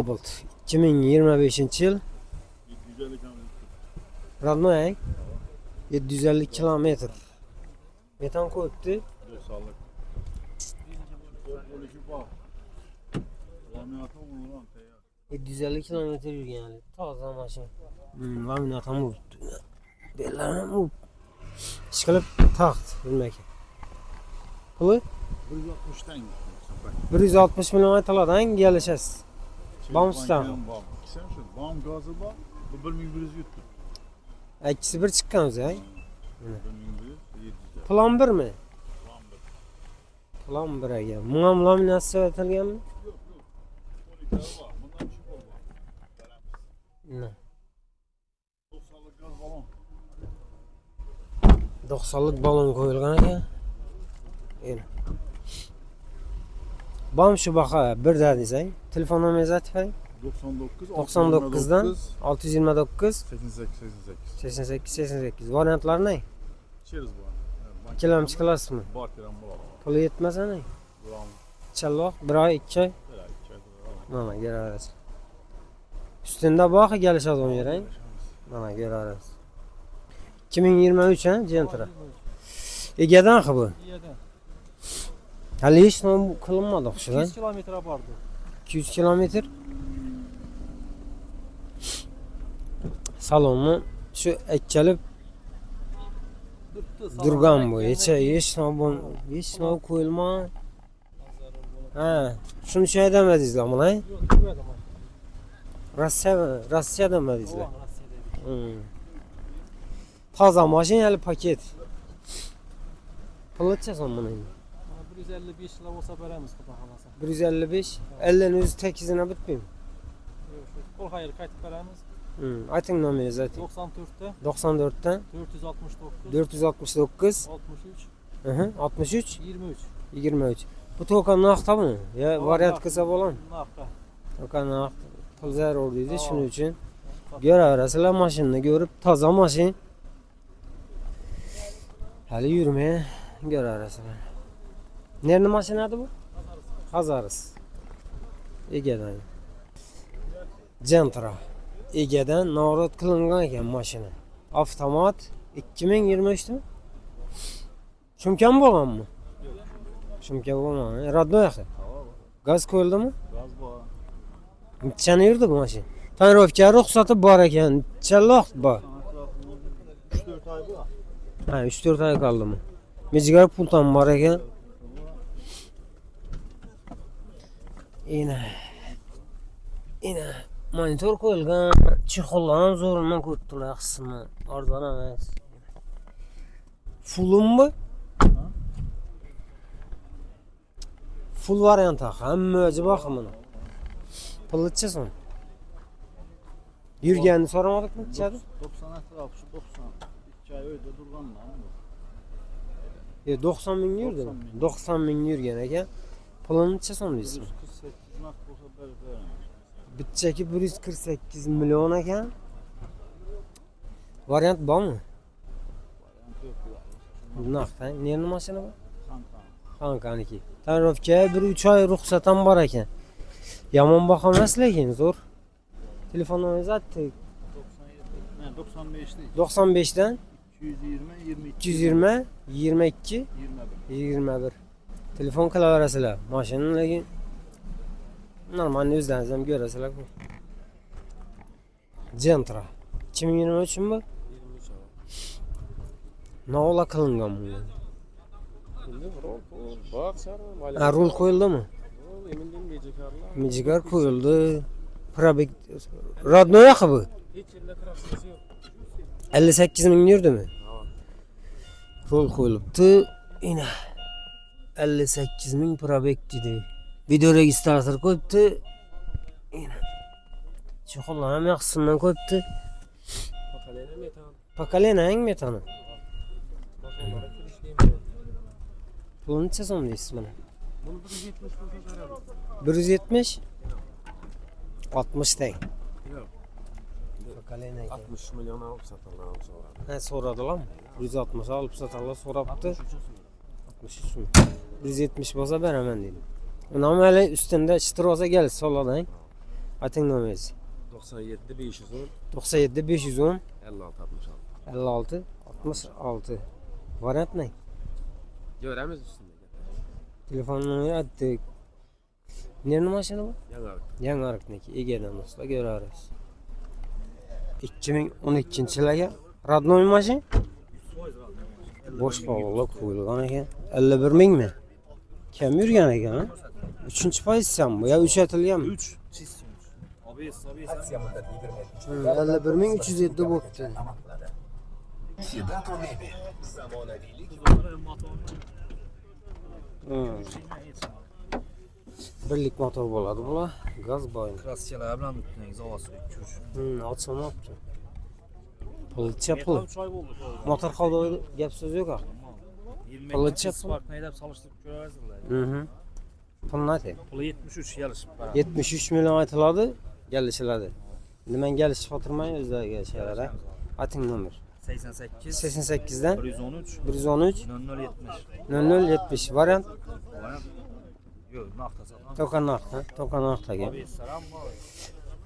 Cobalt 2025 yıl Radnoy 750 kilometre metan koyuptu. 750 kilometre yürüyen taze maşın. Laminatan vurdu. Bellerine vurdu. Çıkılıp taht bilmek. Pılı 160 kilometrelerden gelişesiz. Bams'tan. Bam gazı var. Bu 1100 yuttu. İkisi bir çıkkanız ya. 1100 Plan 1 mi? Plan 1'e gel. Mungam laminasyon etilgen mi? Yok. 12 var. Bundan bir şey olmaz. Ne? 90'lık gaz balon. 90'lık balon koyulgan ekan. Yine. Bam şu baka bir daha diyeceğim. Telefon numarası atayım. 99 99'dan 629 88. 88. Varyantlar ne? İçeriz bu an. Kilam çıkılas mı? Bar kiram bulalım. Pulu yetmez ne? Bulalım. Çalvaq bir ay 2 ay. Böyle 2 ayda bulalım. Mana görərəz. Üstündə bax gəlişəd on yerə. Mana görərəz. 2023 ha Gentra. Egedən axı bu. İyədən. Hələ heç nə qılınmadı oxşudan. 200 kilometre vardı. 200 kilometr. Salonu şu ekkelib durgan bu. Heç nə qoyulma. Ha, şunu şey demediniz lan buna. Yok, bilmədim. Rusya demediniz lan. Olan Rusya'daydı. Taza maşın yani paket. Pılıçasan bunu. Bana 155 lira olsa verəmiz bu da halasa. 155. 50'nin yüzü tekizine bitmeyeyim. Yok, kol hayır kayıt verəmiz. Aytın nomeri zaten. 94'te 94'ten 469 469 63 63 23. 23. Bu tokan nakta mı? Ya Tokan varyant nakta. kısa olan. Naqda. Tokan nakta. Pulzer olduydu Tamam. şunun için. Gör arasıyla maşınını görüp taza maşın. Hali yürümeye gör arasıyla. Nerede maşın adı bu? Hazarız. Ege'den. Gentra. Ege'den narat kılıngan eken maşını. Avtomat 2023'te mi? Şumkan boğan mı? Şumkan boğan. Radno yakı. Gaz koyuldu mu? Gaz var. Neçəni yurdu bu maşın? Tanirovka ruxsatı var ekan. Neçə vaxt var? 3-4 ay var. Ha 3-4 ay qaldı mı? Mecigar pultan var ekan. Yine monitor koyulgan. Çixollanan zorundan kurttular kısmı. Oradan emas. Fullun mu? Full variant axı. Həmməcə baxımına. Pılıççısın. Yürgəni soramadık mı? 90 etrafı şu 90. 2 ay öyle durgan lan. 90 bin yürüdü. 90 bin yürgen eken. Pılını çeson ismi. 148 nak olsa verəmiz. Bütçeki 148 milyon eken. Varyant var mı? Variant yok ya. Nakta. Nerenin maşını var? Kanka. Kankaniki. Tanrıfkaya bir 3 ay ruhsatan var eken. Yaman bakamaz lekin zor. Telefonunu zaten 97. Ne 95 değil. 95'ten 220 22 220 22 21. Telefon klavyesiyle maşının lekin normal özlənizəm görəsilər bu. Gentra 2023 mü? 23 Ne ola kılıngan bu? Şimdi bak sarı. Ha, rul koyuldu mu? Emindim mecikarlar. Mecigar koyuldu. Probek Radno yakı bu. Hiç yerinde krasiyası yok. 58 bin yurdu mu? Rol koyuluptu. Yine 58 bin probek dedi. Video registratör koyuptu. Yine çikollanan yaxşısından koyuptu. Bakalena metan. Pakalena hang metanı. Bakalena kirişliyim. Pulunu çeson deysiz bana. Bunu 170 olsa verəmiz. 170 60 değil. Yok. Pakalena 60 milyon alıp satarlar sonra. he soradılar mı? 160 alıp satarlar soraptı. 63 mü? 170 olsa ben hemen dedim. Ama hele üstünde çıtır olsa gel sola da. Ating nomeringiz? 97 510 97 510 56 66. 56 66. Variant ne? Göremiz üstünde. Telefon nomeri attık. Nerede maşını bu? Yangar. Yangarık'taki Ege'den usta görürüz. 2012 yılga radnoy maşın. Boş bağlı koyulgan ekan. 51 ming mi? Kim yurgan ekan ha? 3. pozisiyon bu ya 3 atilgan. 3 çizsin. Abi 51 ming 307 bo'pti. Birlik motor bo'ladi bular. Gaz boyun. Kraskalar bilan tutdingiz ovozga kuch. Açılmaptı. Pılıçça pıl. Metal 3 oy bo'ldi. Motor qavda gap so'z yo'q. 20 Pılıçça metrlik pıl. Spark neydep çalıştırıp görürsünüz. Pul nati? Pulu 73 yarışıp var. 73 milyon aytıladi, gelişiladi. Endi men gelishib o'tirmay o'zlariga şeylara. Ating nomer. 88 88 dan 113 113 0070. 0070 variant Yok, naxtası. To'qanoqdagi. Abi selam var.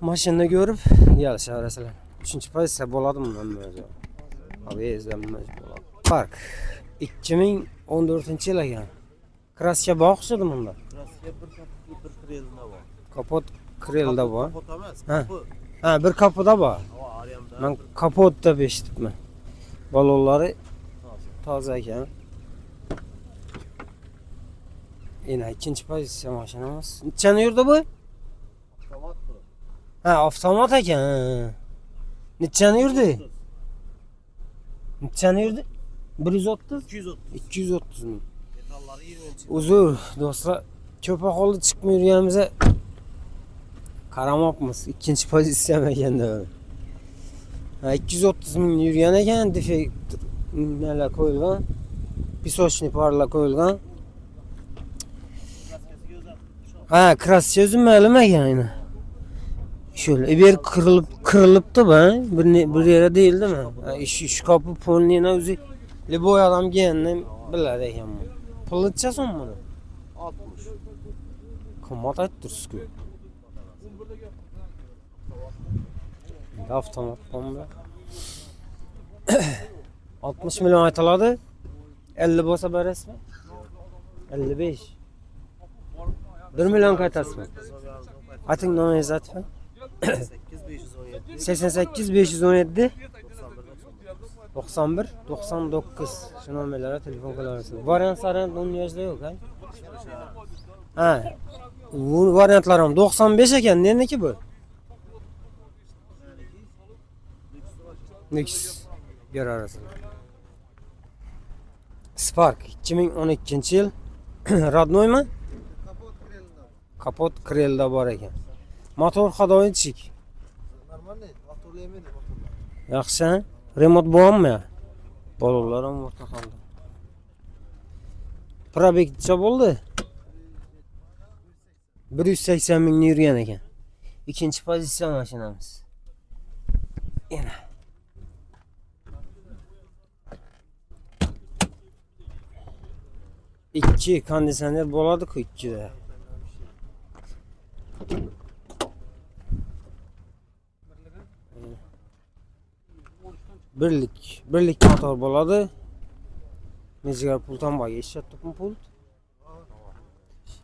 Mashinani ko'rib kelishaverasizlar. 3-pozitsiya bo'ladimi men o'zi? Abi izlanmay bo'ladi. Park 2014-yil ekan. Kraska boqishdi bunda. Kraska bir krelinde var. Kapot krelda bor. Kapot emas, Ha. kapı. Ha, bir kapıda bor. O Aryam'da. Men kapot deb eshitibman. Balonlari toza ekan. Yine ikinci pozitsiya mashinamiz. Nechani yurdi bu? Avtomat bu. Ha, avtomat ekan. Nechani yurdi? Nechani yurdi? 130? 230. 230 ming. Metalları 20 Uzr do'stlar, ko'p aholi chiqib yurganimizda qaramabmiz. Ikkinchi pozitsiya ekanda. Ha, 230 ming yurgan ekan, defekt nelar qo'yilgan. Pisochniy parlar qo'yilgan. Kraskası güzel. Ha, kraska o'zi ma'lum ekan ayni. Şöyle bir kırılıptı be. Bir yere değildi mi? Ha, şu kapı polniyene o'zi boy adam giyenini bilar ekan bu. Pılıtça son bunu. 60. Qimmat aytdirsiz-ku. Avtomat bomba. 60 milyon aytiladi. 50 bo'lsa berasizmi? 55. 1 milyon qaytasizmi? Ating nomingiz aytib. 8517. 88 517 91 91 99 şu nomerlere telefon kılarsınız. Varyantların onun yaşta yok ha? Ha. Bu varyantlarım 95 eken ne ki bu? Lüks bir arasında. Spark 2012 yıl Radnoy mu? Kapot krelinde var. Kapot krelda var eken. Motor hadoyi çik. Normal değil. Motorlayamadı motorlar. Yaxshi, remont bo'lammi? Bolalar ham o'rta qoldi. Probegcha bo'ldi. 180 mingni yurgan ekan. Ikkinchi pozitsiya mashinamiz. Yana. İki konditsioner bo'ladi-ku ikkida. Birlik motor bo'ladi. Nechiga puldan boy eshitdim pul.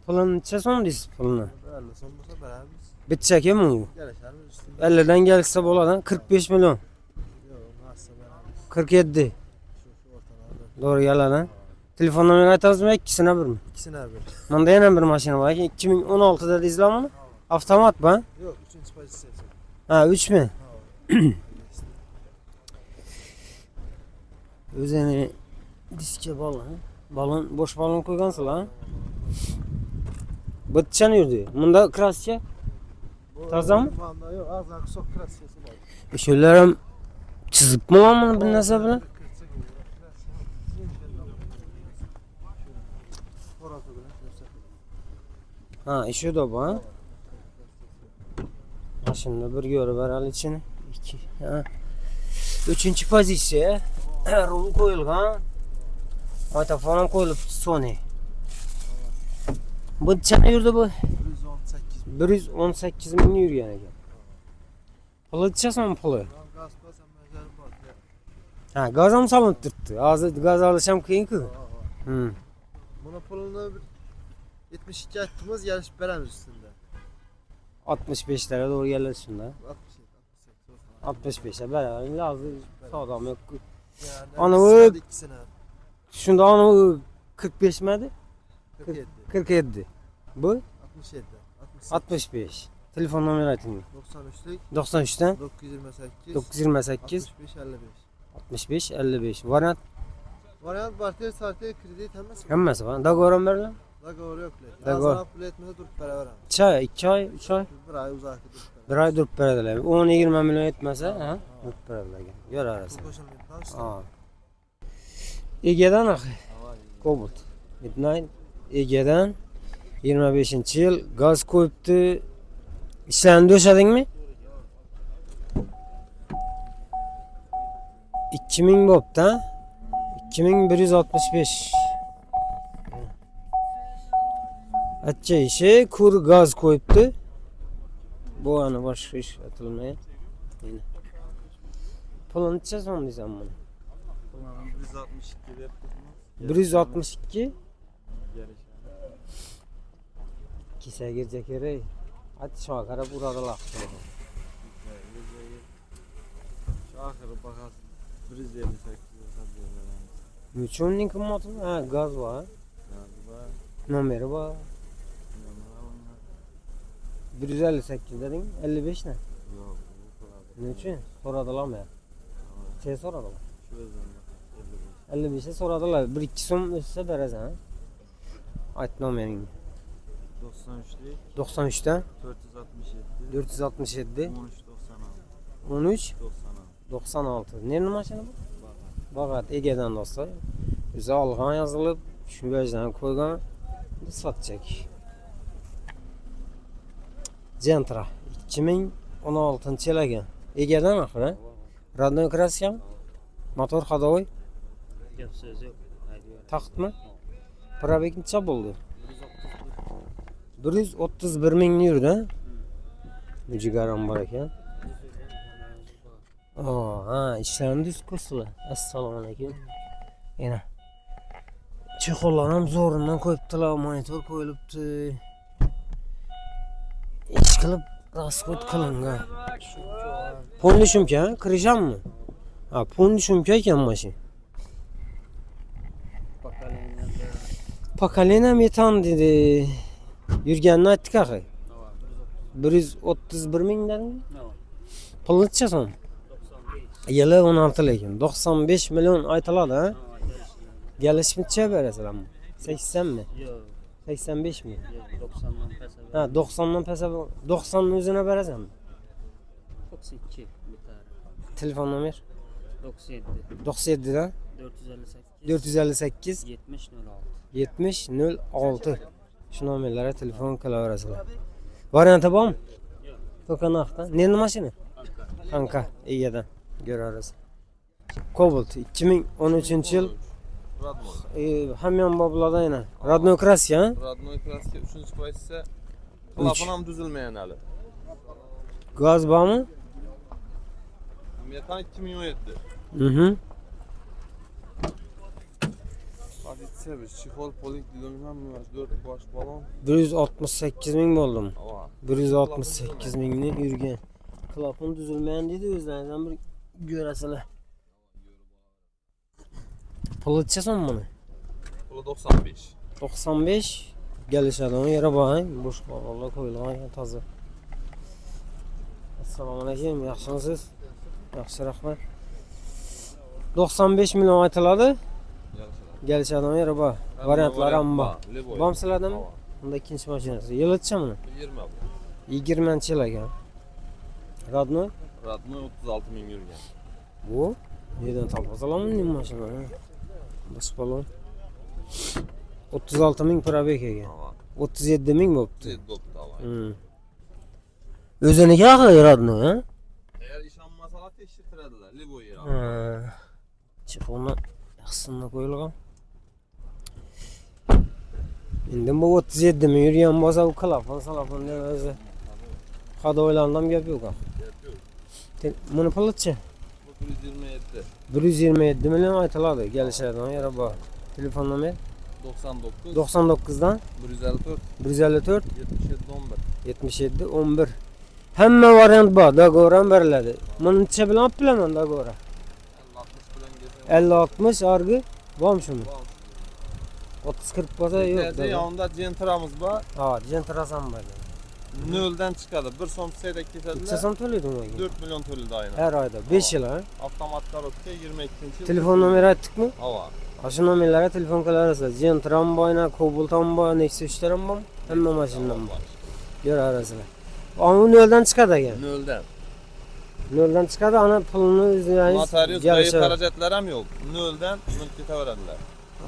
Pulni necha so'm deysiz pulni? Böyle son bulsa beraberiz. Bitchakmi u? Gelişlerimiz üstünde. 50 dan gelsa bo'ladi, 45 milyon. Yok, nasılsa beraberiz. 47. Şu ortalarda. Doğru yalan. Telefon nomeri aytamizmi? İkisine birmi? İkisini her bir. Manda yana bir mashina bor. 2016'da deyizlar buni? Avtomat bu. Yok, üçüncü pozisyası. Ha, 3 mi? O'zini diskka balon. Balon, bosh balon qo'ygansizlar, ha? Bitchan yurdi. Bunda kraska tozami? Bunda yok, az daha kısa krasyası var. Shular ham chizibmi buni bir narsa bilan? Ha, işi de bu, ha? Şimdi bir görü ver içini. 2. Ha. 3. pozitsiya. Rul qo'yilgan. Ota falan qo'yilib Sony. Bu necha yurdi bu? 118 ming yurgan ekan. Puli ichasan puli. Gaz basam mezerim var. Ha, gaz ham solinib turibdi. Hozir gaz olisham qiyin-ku. Buna pulunu 72 attığımız yarışıp veremiz üstünde. 65 lira doğru gelir shunda. 67, 68 65'e beraber lazım. Sağlam yok. yani. Ana Ana bu- ikisine. Shunda onu 45 miydi? 47, 47. Bu 67, 68, 65. Telefon numara ayting. 93'lük, 93'ten 928, 928 65, 55. 65 55. Variant Variant barter sartı kredi temesi. hammasi bor. Dogoram berilar. Dagor yok. Dagor. Dagor. Pul etmese durup beraber. 2 oy, 2 oy, 3 oy. Bir ay uzak durup Bir beraber. oy durib beradilar. 10-20 million etmasa, ha, durib beradilar. Yor arasi. Pul koşamayın. Ha. Egedan axı. Cobalt. Midnight Egedan 25-yil gaz qo'yibdi. Ishlarni do'shadingmi? 2000 bo'pti, ha? 2165. Atcha ishi kur gaz qo'yibdi. Bu ana boshqa ish atilmaydi. Mana. Pulini ichasan deysan buni. 162 deb 162 kisa girecek kerak. Hadi şuna qarab uradilar. Şahırı bakasın. 158 Nechunning qimmati? Ha, gaz bor. Nomeri bor. 158 deding, 55 ne? Nechun? So'radilarmi? Che so'radilar. 55'e so'radilar. 1-2 so'm o'tsa berasan, ha? Ayt nomeringni. 93'lük, 93'dan 467, 467 1396, 13 96. 96. Ne mashina bu? Bag'at Egedan do'stlar. O'zi olg'on yozilib, shu yerdan qo'ygan sotchak. Gentra 2016-yil ekan. Egedan axir, ha? Radnoy kraskami? Motor ходовой? Gap so'z yo'q. Taxtmi? Probeg necha bo'ldi? 131 ming yurdi, ha? Mujigaram bor ekan. Ha, ishlarni düz ko'rsizlar. Assalomu alaykum. Yana. Chexollar ham zo'rindan qo'yibdilar, monitor qo'yilibdi. Ish qilib расход qilingan. Polni shumka, kirishami? Ha, polni shumka ekan mashina. Pokoleniya metan dedi. Yurganini aytdik axir. 131 ming dedingmi? Pulni nechasan? 95. Yili 16 lekin 95 million aytiladi, ha? Gelişmişçe berasizlarmi? 80 mi? Yo'q, 85 mi? yo'q, 90dan pasa. Ha, 90'dan pesa 90'ın özüne berasanmi? 92 bitar. Telefon nomer? 97 97'dan 458 458 70 06. 70 06. Şu nomerlere telefon kılaverasizlar. Variantı bormi? Yo'q. To'qanoqda. Nendi mashina? Anka, Egedan. Görarız. Cobalt 2013-yil hamyon boblarda yana. Radnoy kraska, ha? Radnoy kraska 3. pozitsiya. Klapon ham tuzilmagan hali. Gaz bormi? Metan 2017. Mhm. Pozitsiya bir chexol polik dilon ham 4 bosh balon. 168 ming bo'ldimi? Ava. 168 mingni yurgan. Klapon tuzilmagan dedi, o'zlaringizdan bir ko'rasizlar. Puli nechasan buni? Puli 95. 95 gelişadigan yeri bor, bo'sh qog'ozlar qo'yilgan ekan toza. Assalomu alaykum, yaxshimisiz? Yaxshi, rahmat. 95 million aytiladi. Gelişadigan yeri bor. Variantlar ham bor. Bom sizlardami? Bunda ikkinchi mashinasi. Yili necha buni? 20. 20-yil ekan. Radnoy? Radnoy 36 ming yurgan. Bu nereden tapasalamun ne mashina? Bas balon. 36 ming probeg ekan. Ava. 37 ming bo'pti. 7 bo'pti ava. O'ziniki axir Radnoy, ha? Eğer ishonmasalar tekshirtiradilar. Liboy yer. Chexolni yaxshisinda qo'yilgan. Endi bu 37 mi yurgan bo'lsa bu klapon salapon deb o'zi qadoylandam gap yo'q. Buni pulchi Bu 127. 127 million aytiladi kelishadigan yeri bor. Telefon nomer 99. 99 dan 154. 154 77 11. 77 11. Hamma variant bor, dogovor ham beriladi. Buni necha bilan olib bilaman dogovor? 50-60 argi bormi shuni? 30-40 bo'lsa yo'q. Yo'q. Yanında Gentra'mız bor. Ha, jentrasam bor. Nölden çıkadı. Bir so'm seyrek Necha kesediler. so'm to'laydi unga? 4 milyon to'laydi aynen. Har oyda 5 yil ha. Avtomatlar o'tdi 22-yil. Telefon nomeri aytdikmi? Hava. Shu nomerlarga telefon qilarsiz. Jentram boyna, Cobalt ham bor, Nexus ham bor, hamma mashinam bor. Ko'rasizlar. Onu noldan chiqadi ekan. Nölden. Noldan chiqadi, ana pulni o'zingiz Notarius bayı xarajatlar ham yo'q. Nölden mulk ketaveradilar.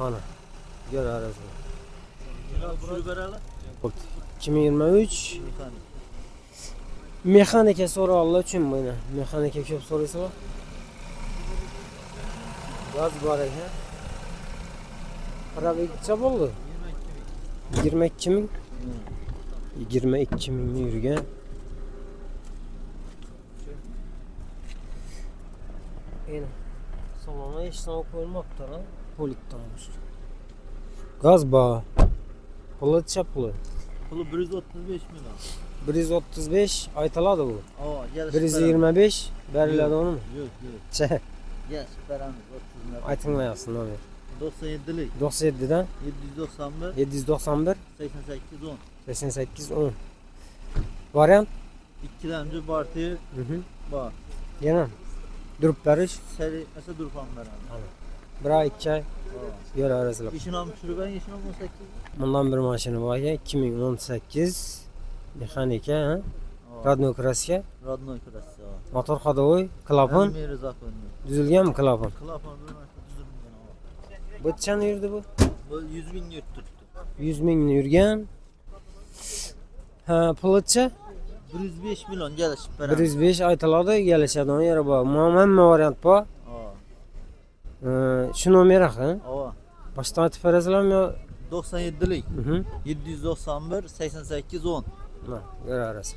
Ana. Ko'rasizlar. Şunu bereli. 2023 mexanika so'roqlar uchun buni. Mexanika ko'p so'raysizlar. Gaz bor ekan. Probegcha bo'ldi. 22 ming. 22 mingni yurgan. Endi salonga hech narsa qo'yilmabdi, ha? Polikdan boshqa. Gaz bor. Pulcha puli. Pulu 135 milyon. 135 aytiladi bu. Aa, gel. 125 beriladi unimi? Yok yok. Che, Gel beramiz 30 milyon. aytingmayapsiz nomer. 97'lik. 97 dan 791 791 88 10. 88 10. Variant? İkilemci partiye var. Yana. Durup beriş. Seri mesela durfam beramiz. Bir ay, 2 ay Aa. yo'l arasılab. İşin amı çürüben, işin amı 18. Bundan bir mashina bor ekan, 2018 mexanika, ha? Radno kraska, Radnoy krasi. motor xodovoy, klapon. Hem yeri zakonni. Düzülganmi klapon? Klapon bir maçta düzülmüyor. Bu qancha yurdi bu? Bu 100 bin yurtturdu. 100 mingni yurgan. Ha, pulcha 105 milyon gelişip beramiz. 105 aytiladi, kelishadigan yeri bor. Hamma variant bor. Aa. Shu nomer ha? Aa. Boshdan aytib berasizlarmi yo? 97'lik. Mhm. 791 88 10. Mana, ko'rarsiz.